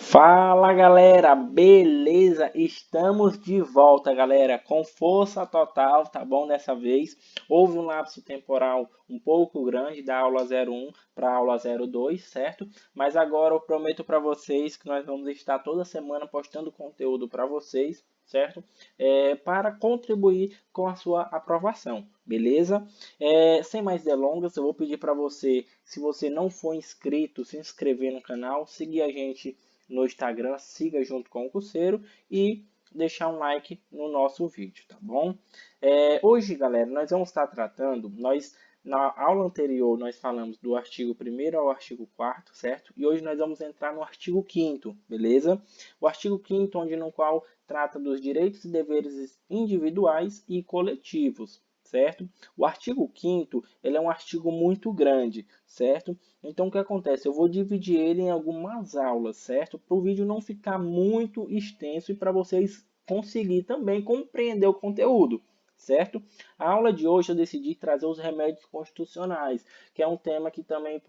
Fala galera, beleza? Estamos de volta, galera, com força total, tá bom? Dessa vez houve um lapso temporal um pouco grande da aula 01 para a aula 02, certo? Mas agora eu prometo para vocês que nós vamos estar toda semana postando conteúdo para vocês, certo? Para contribuir com a sua aprovação, beleza? Sem mais delongas, eu vou pedir para você, se você não for inscrito, se inscrever no canal, seguir a gente no Instagram, siga junto com o curseiro e deixar um like no nosso vídeo, tá bom? Hoje, galera, nós vamos estar tratando, na aula anterior nós falamos do artigo 1º ao artigo 4º, certo? E hoje nós vamos entrar no artigo 5º, beleza? O artigo 5º, onde no qual trata dos direitos e deveres individuais e coletivos, certo? O artigo 5º, ele é um artigo muito grande, certo? Então, o que acontece? Eu vou dividir ele em algumas aulas, certo? Para o vídeo não ficar muito extenso e para vocês conseguir também compreender o conteúdo, certo? A aula de hoje eu decidi trazer os remédios constitucionais, que é um tema que também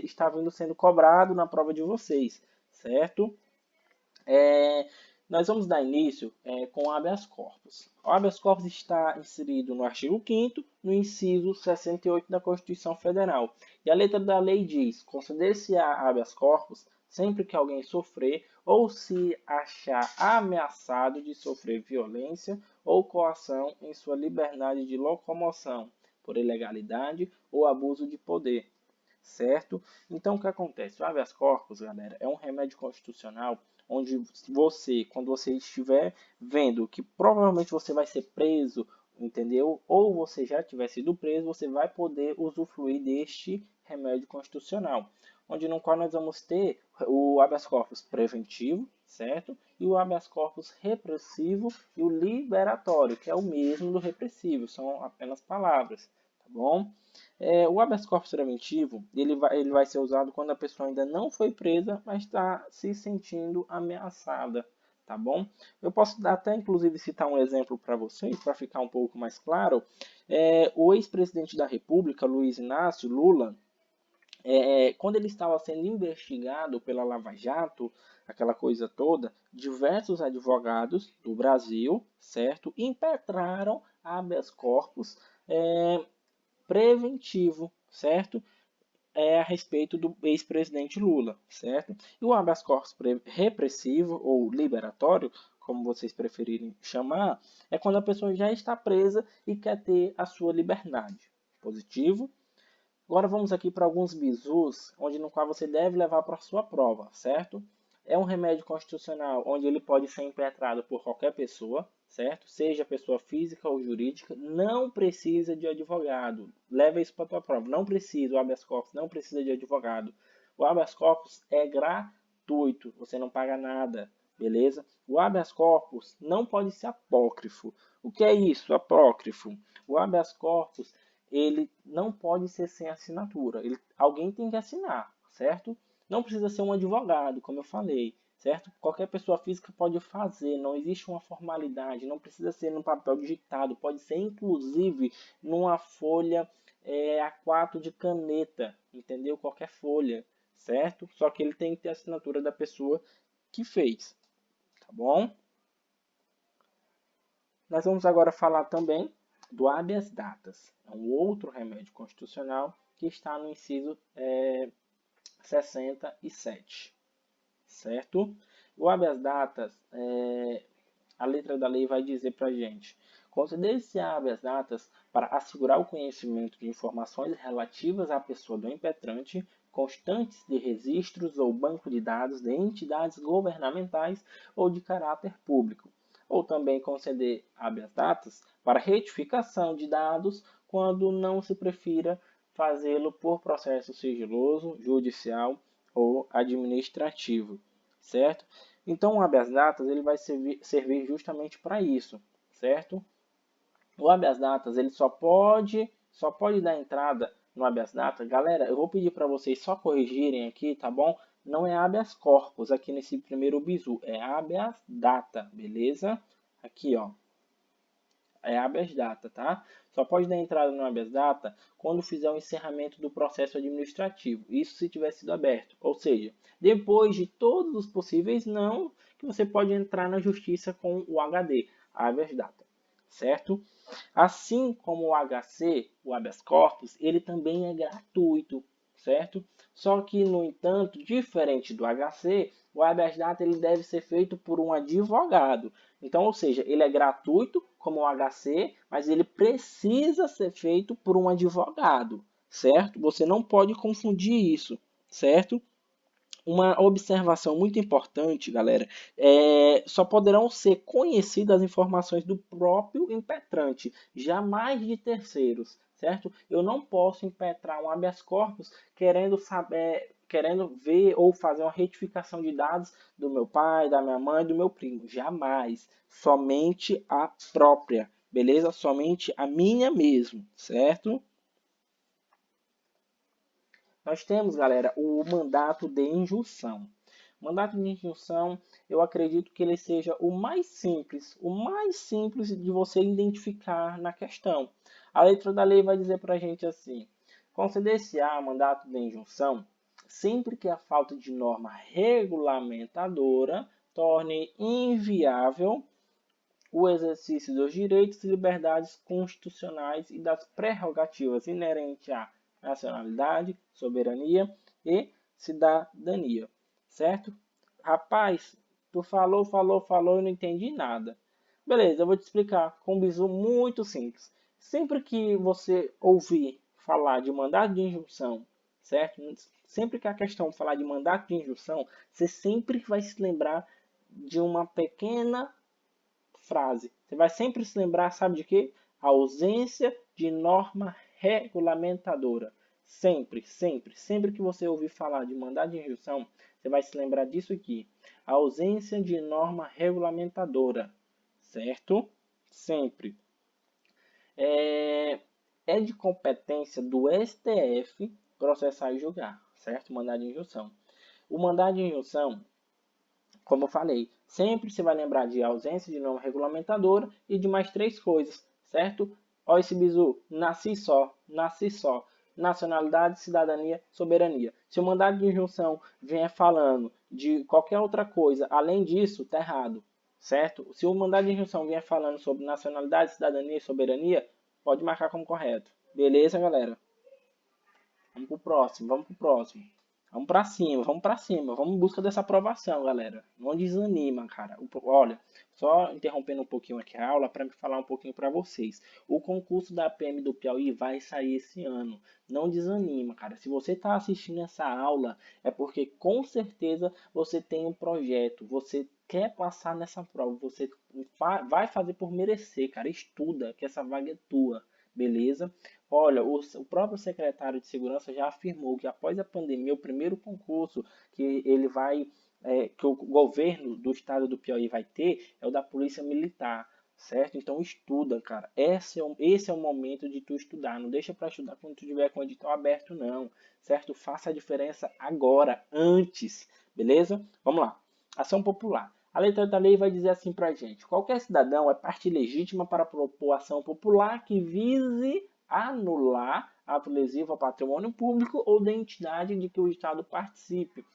estar vindo sendo cobrado na prova de vocês, certo? Nós vamos dar início com o habeas corpus. O habeas corpus está inserido no artigo 5º, no inciso 68 da Constituição Federal. E a letra da lei diz: conceder-se-á habeas corpus sempre que alguém sofrer ou se achar ameaçado de sofrer violência ou coação em sua liberdade de locomoção, por ilegalidade ou abuso de poder. Certo? Então, o que acontece? O habeas corpus, galera, é um remédio constitucional onde você, quando você estiver vendo que provavelmente você vai ser preso, entendeu? Ou você já tiver sido preso, você vai poder usufruir deste remédio constitucional, onde no qual nós vamos ter o habeas corpus preventivo, certo? E o habeas corpus repressivo e o liberatório, que é o mesmo do repressivo, são apenas palavras, tá bom? O habeas corpus preventivo, ele vai ser usado quando a pessoa ainda não foi presa, mas está se sentindo ameaçada, tá bom? Eu posso até, inclusive, citar um exemplo para vocês, para ficar um pouco mais claro. O ex-presidente da República, Luiz Inácio Lula, quando ele estava sendo investigado pela Lava Jato, aquela coisa toda, diversos advogados do Brasil, certo, impetraram habeas corpus preventivo, certo? A respeito do ex-presidente Lula, certo? E o habeas corpus repressivo ou liberatório, como vocês preferirem chamar, é quando a pessoa já está presa e quer ter a sua liberdade. Positivo. Agora vamos aqui para alguns bizus, no qual você deve levar para a sua prova, certo? É um remédio constitucional onde ele pode ser impetrado por qualquer pessoa, certo? Seja pessoa física ou jurídica, não precisa de advogado. Leva isso para a tua prova. Não precisa, o habeas corpus não precisa de advogado. O habeas corpus é gratuito, você não paga nada, beleza? O habeas corpus não pode ser apócrifo. O que é isso, apócrifo? O habeas corpus ele não pode ser sem assinatura. Alguém tem que assinar, certo? Não precisa ser um advogado, como eu falei, certo? Qualquer pessoa física pode fazer, não existe uma formalidade, não precisa ser no papel digitado, pode ser inclusive numa folha A4 de caneta, entendeu? Qualquer folha, certo? Só que ele tem que ter a assinatura da pessoa que fez, tá bom? Nós vamos agora falar também do habeas datas, é um outro remédio constitucional que está no inciso 67, certo? O habeas datas, a letra da lei vai dizer para a gente: considere-se habeas datas para assegurar o conhecimento de informações relativas à pessoa do impetrante, constantes de registros ou banco de dados de entidades governamentais ou de caráter público, ou também conceder habeas datas para retificação de dados quando não se prefira fazê-lo por processo sigiloso, judicial ou administrativo, certo? Então, o habeas datas ele vai servir justamente para isso, certo? O habeas datas ele só pode dar entrada no habeas datas. Galera, eu vou pedir para vocês só corrigirem aqui, tá bom? Não é habeas corpus aqui nesse primeiro bizu, é habeas data, beleza? Aqui, ó. é habeas data, tá? Só pode dar entrada no habeas data quando fizer o encerramento do processo administrativo. Isso se tiver sido aberto. Ou seja, depois de todos os possíveis não, que você pode entrar na justiça com o HD, habeas data, certo? Assim como o HC, o habeas corpus, ele também é gratuito, certo? Só que, no entanto, diferente do HC, o habeas data ele deve ser feito por um advogado. Então, ou seja, ele é gratuito como o HC, mas ele precisa ser feito por um advogado, certo? Você não pode confundir isso, certo? Uma observação muito importante, galera, só poderão ser conhecidas as informações do próprio impetrante, jamais de terceiros, certo? Eu não posso impetrar um habeas corpus querendo saber, querendo ver ou fazer uma retificação de dados do meu pai, da minha mãe, do meu primo. Jamais. Somente a própria, beleza? Somente a minha mesmo, certo? Nós temos, galera, o mandato de injunção. O mandato de injunção, eu acredito que ele seja o mais simples de você identificar na questão. A letra da lei vai dizer para a gente assim: conceder-se-á mandato de injunção sempre que a falta de norma regulamentadora torne inviável o exercício dos direitos e liberdades constitucionais e das prerrogativas inerentes à nacionalidade, soberania e cidadania. Certo? Rapaz, tu falou e não entendi nada. Beleza, eu vou te explicar com um bizu muito simples. Sempre que você ouvir falar de mandato de injunção, certo? Sempre que a questão falar de mandato de injunção, você sempre vai se lembrar de uma pequena frase. Você vai sempre se lembrar, sabe de quê? A ausência de norma regulamentadora. Sempre, sempre, sempre que você ouvir falar de mandado de injunção, você vai se lembrar disso aqui. A ausência de norma regulamentadora. Certo? Sempre. É de competência do STF processar e julgar. Certo? Mandado de injunção. O mandado de injunção, como eu falei, sempre você vai lembrar de ausência de norma regulamentadora e de mais três coisas, certo? Olha esse bizu, nasci só. Nacionalidade, cidadania, soberania. Se o mandado de injunção vier falando de qualquer outra coisa, além disso, tá errado, certo? Se o mandado de injunção vier falando sobre nacionalidade, cidadania e soberania, pode marcar como correto. Beleza, galera? Vamos pro próximo, vamos pro próximo. Vamos pra cima, vamos pra cima. Vamos em busca dessa aprovação, galera. Não desanima, cara. Olha, só interrompendo um pouquinho aqui a aula para me falar um pouquinho para vocês. O concurso da PM do Piauí vai sair esse ano. Não desanima, cara. Se você está assistindo essa aula, é porque com certeza você tem um projeto. Você quer passar nessa prova. Você vai fazer por merecer, cara. Estuda, que essa vaga é tua. Beleza? Olha, o próprio secretário de Segurança já afirmou que após a pandemia, o primeiro concurso que ele vai, que o governo do estado do Piauí vai ter é o da Polícia Militar, certo? Então estuda, cara. Esse é o momento de tu estudar. Não deixa para estudar quando tu tiver com o edital aberto, não, certo? Faça a diferença agora, antes, beleza? Vamos lá. Ação popular. A letra da lei vai dizer assim pra gente: qualquer cidadão é parte legítima para propor ação popular que vise anular ato lesivo ao patrimônio público ou da entidade de que o Estado participe,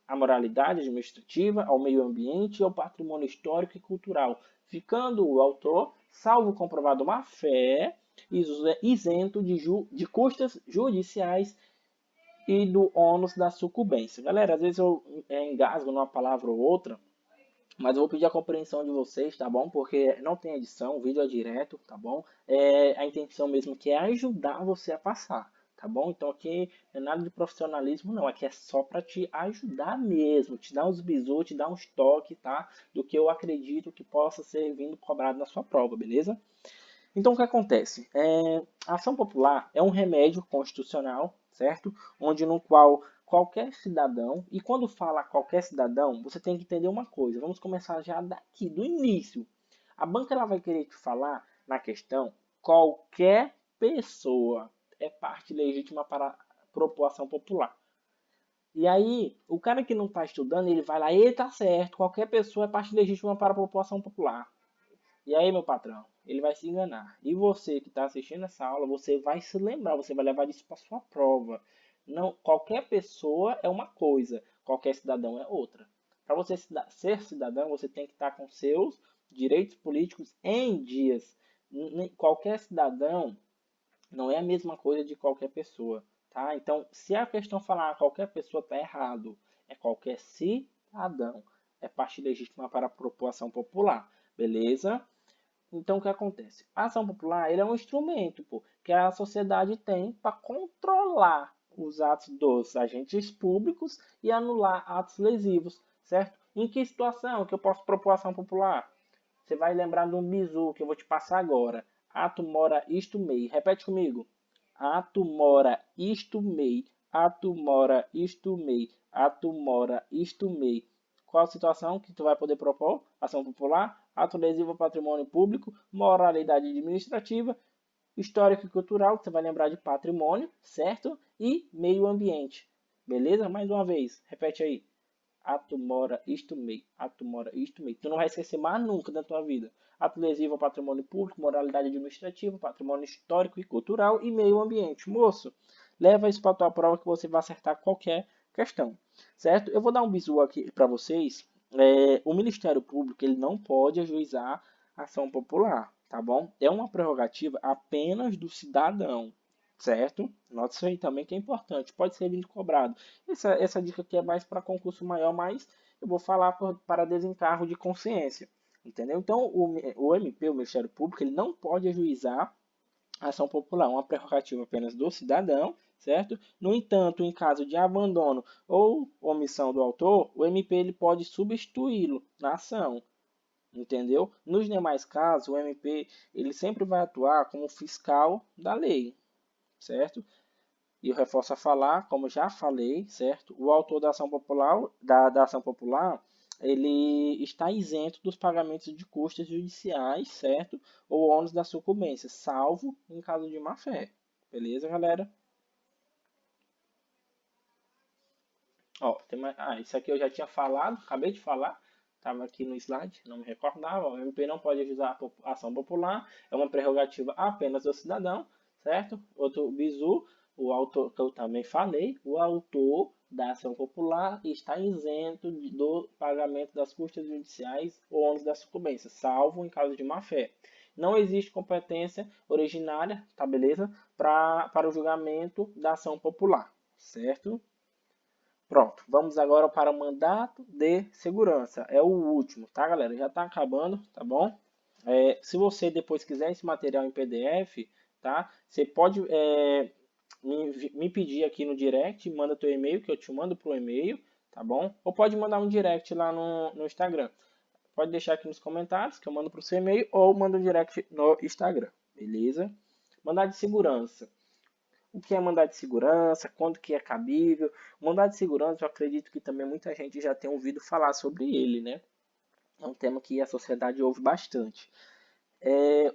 à moralidade administrativa, ao meio ambiente e ao patrimônio histórico e cultural, ficando o autor, salvo comprovado má-fé, isento de custas judiciais e do ônus da sucumbência. Galera, às vezes eu engasgo numa palavra ou outra, mas eu vou pedir a compreensão de vocês, tá bom? Porque não tem edição, o vídeo é direto, tá bom? A intenção mesmo que é ajudar você a passar, tá bom? Então aqui não é nada de profissionalismo, não. Aqui é só para te ajudar mesmo, te dar uns bisus, te dar uns toques, tá? Do que eu acredito que possa ser vindo cobrado na sua prova, beleza? Então, o que acontece? A ação popular é um remédio constitucional, certo? Onde no qual qualquer cidadão, e quando fala qualquer cidadão, você tem que entender uma coisa. Vamos começar já daqui, do início. A banca ela vai querer te falar na questão qualquer pessoa é parte legítima para propor ação popular. E aí, o cara que não está estudando, ele vai lá, e tá certo, qualquer pessoa é parte legítima para a população popular. E aí, meu patrão? ele vai se enganar. E você que está assistindo essa aula, você vai se lembrar, você vai levar isso para sua prova. Não, qualquer pessoa é uma coisa, qualquer cidadão é outra. Para você ser cidadão, você tem que estar com seus direitos políticos em dias. Qualquer cidadão não é a mesma coisa de qualquer pessoa, tá? Então, se a questão falar qualquer pessoa, está errado. É qualquer cidadão. É parte legítima para a população popular, beleza? Então, o que acontece? A ação popular ele é um instrumento pô, que a sociedade tem para controlar os atos dos agentes públicos e anular atos lesivos, certo? Em que situação que eu posso propor ação popular? Você vai lembrar de um bizu que eu vou te passar agora. Ato mora isto mei. Repete comigo. Ato mora isto mei. Ato mora isto mei. Ato mora isto mei. Qual a situação que tu vai poder propor? Ação popular, ato lesivo ao patrimônio público, moralidade administrativa, histórico e cultural, você vai lembrar de patrimônio, certo? E meio ambiente. Beleza? Mais uma vez, repete aí. Ato mora isto mei. Ato mora isto mei. Tu não vai esquecer mais nunca da tua vida. Ato lesivo ao patrimônio público, moralidade administrativa, patrimônio histórico e cultural e meio ambiente. Moço, leva isso para tua prova que você vai acertar qualquer questão. Certo? Eu vou dar um bizu aqui para vocês. O Ministério Público ele não pode ajuizar ação popular, tá bom? É uma prerrogativa apenas do cidadão, certo? Note isso aí também que é importante. Pode ser vindo cobrado. Essa dica aqui é mais para concurso maior, mas eu vou falar para desencargo de consciência. Entendeu? Então, o MP, o Ministério Público, ele não pode ajuizar ação popular, uma prerrogativa apenas do cidadão, certo? No entanto, em caso de abandono ou omissão do autor, o MP ele pode substituí-lo na ação, entendeu? Nos demais casos, o MP ele sempre vai atuar como fiscal da lei, certo? E eu reforço a falar, como já falei, certo? O autor da ação popular, da ação popular, ele está isento dos pagamentos de custas judiciais, certo? Ou ônus da sucumbência, salvo em caso de má-fé. Beleza, galera? Ó, isso aqui eu já tinha falado, acabei de falar. Estava aqui no slide, não me recordava. O MP não pode ajuizar a ação popular, é uma prerrogativa apenas do cidadão, certo? Outro bizu, o autor, que eu também falei, o autor da ação popular está isento do pagamento das custas judiciais ou ônus da sucumbência, salvo em caso de má-fé. Não existe competência originária, tá beleza? Para o julgamento da ação popular, certo? Pronto, vamos agora para o mandato de segurança. É o último, tá, galera? Já está acabando, tá bom? Se você depois quiser esse material em PDF, tá? Você pode me pedir aqui no direct, manda teu e-mail, que eu te mando pro e-mail, tá bom? Ou pode mandar um direct lá no Instagram. Pode deixar aqui nos comentários, que eu mando pro seu e-mail, ou manda um direct no Instagram, beleza? Mandado de segurança. O que é mandado de segurança, quando que é cabível. O mandado de segurança, eu acredito que também muita gente já tem ouvido falar sobre ele, né? É um tema que a sociedade ouve bastante.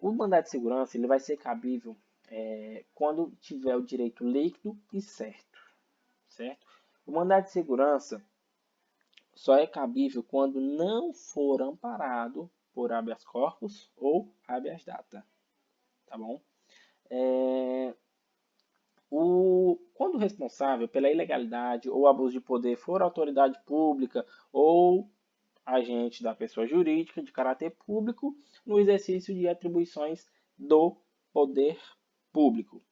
O mandado de segurança ele vai ser cabível quando tiver o direito líquido e certo, certo? O mandado de segurança só é cabível quando não for amparado por habeas corpus ou habeas data, tá bom? Quando o responsável pela ilegalidade ou abuso de poder for autoridade pública ou agente da pessoa jurídica de caráter público no exercício de atribuições do poder público,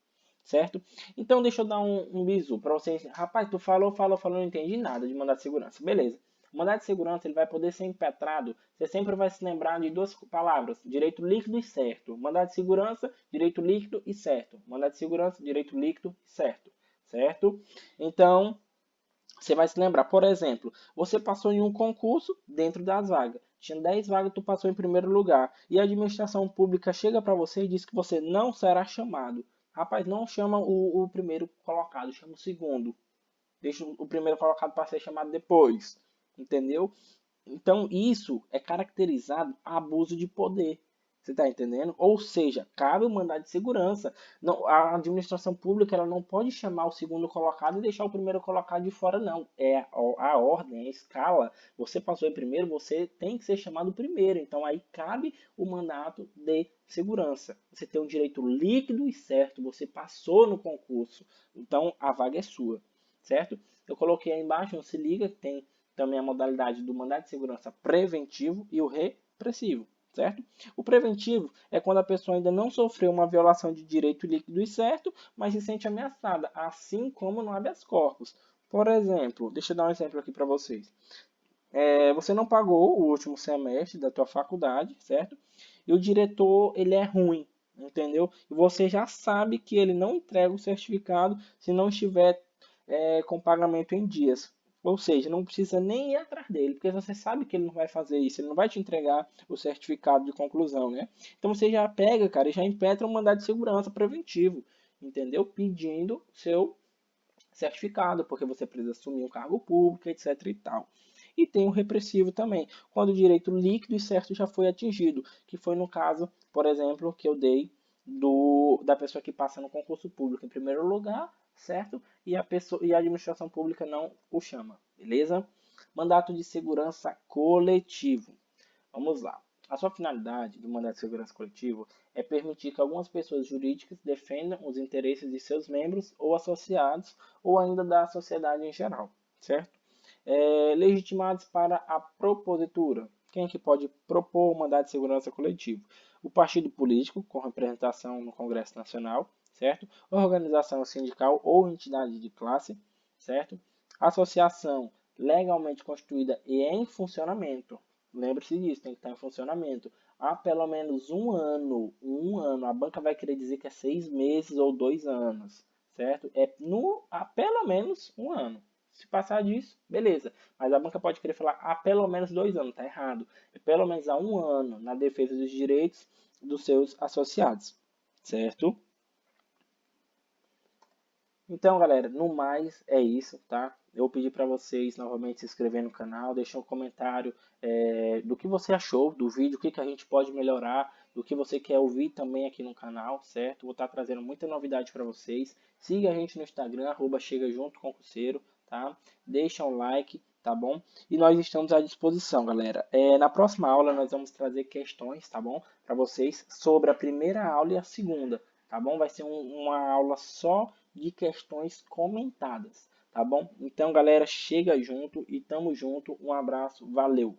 certo? Então, deixa eu dar um bizu para vocês. Rapaz, tu falou, não entendi nada de mandado de segurança. Beleza. O mandado de segurança ele vai poder ser impetrado. Você sempre vai se lembrar de duas palavras: direito líquido e certo. Mandado de segurança, direito líquido e certo. Mandado de segurança, direito líquido e certo. Certo? Então, você vai se lembrar, por exemplo, você passou em um concurso dentro das vagas. Tinha 10 vagas, tu passou em primeiro lugar. E a administração pública chega para você e diz que você não será chamado. Rapaz, não chama o primeiro colocado, chama o segundo. Deixa o primeiro colocado para ser chamado depois. Entendeu? Então, isso é caracterizado abuso de poder. Você está entendendo? Ou seja, cabe o mandado de segurança. Não, a administração pública ela não pode chamar o segundo colocado e deixar o primeiro colocado de fora, não. É a ordem, a escala. Você passou em primeiro, você tem que ser chamado primeiro. Então aí cabe o mandato de segurança. Você tem um direito líquido e certo. Você passou no concurso. Então a vaga é sua, certo? Eu coloquei aí embaixo, não se liga, tem também a modalidade do mandado de segurança preventivo e o repressivo. Certo? O preventivo é quando a pessoa ainda não sofreu uma violação de direito líquido e certo, mas se sente ameaçada, assim como no habeas corpus. Por exemplo, deixa eu dar um exemplo aqui para vocês. Você não pagou o último semestre da tua faculdade, certo? E o diretor, ele é ruim, entendeu? E você já sabe que ele não entrega o certificado se não estiver com pagamento em dias. Ou seja, não precisa nem ir atrás dele, porque você sabe que ele não vai fazer isso, ele não vai te entregar o certificado de conclusão, né? Então você já pega, cara, e já impetra um mandado de segurança preventivo, entendeu? Pedindo seu certificado, porque você precisa assumir um cargo público, etc e tal. E tem o repressivo também, quando o direito líquido e certo já foi atingido, que foi no caso, por exemplo, que eu dei da pessoa que passa no concurso público em primeiro lugar, certo? E a administração pública não o chama, beleza? Mandato de segurança coletivo. Vamos lá. A sua finalidade do mandato de segurança coletivo é permitir que algumas pessoas jurídicas defendam os interesses de seus membros ou associados, ou ainda da sociedade em geral, certo? Legitimados para a propositura. Quem é que pode propor o mandato de segurança coletivo? O partido político, com representação no Congresso Nacional, certo? Organização sindical ou entidade de classe, certo? Associação legalmente constituída e em funcionamento. Lembre-se disso, tem que estar em funcionamento há pelo menos um ano. Um ano. A banca vai querer dizer que é 6 meses ou 2 anos, certo? Há pelo menos um ano. Se passar disso, beleza. Mas a banca pode querer falar há pelo menos 2 anos, tá errado. É pelo menos há um ano na defesa dos direitos dos seus associados, certo? Então, galera, no mais é isso, tá? Eu pedi para vocês novamente se inscrever no canal, deixar um comentário do que você achou do vídeo, o que a gente pode melhorar, do que você quer ouvir também aqui no canal, certo? Vou estar trazendo muita novidade para vocês. Siga a gente no Instagram, @chegajuntoconcurseiro, tá? Deixa um like, tá bom? E nós estamos à disposição, galera. Na próxima aula nós vamos trazer questões, tá bom? Para vocês sobre a primeira aula e a segunda, tá bom? Vai ser uma aula só de questões comentadas, tá bom? Então, galera, chega junto e tamo junto. Um abraço, valeu!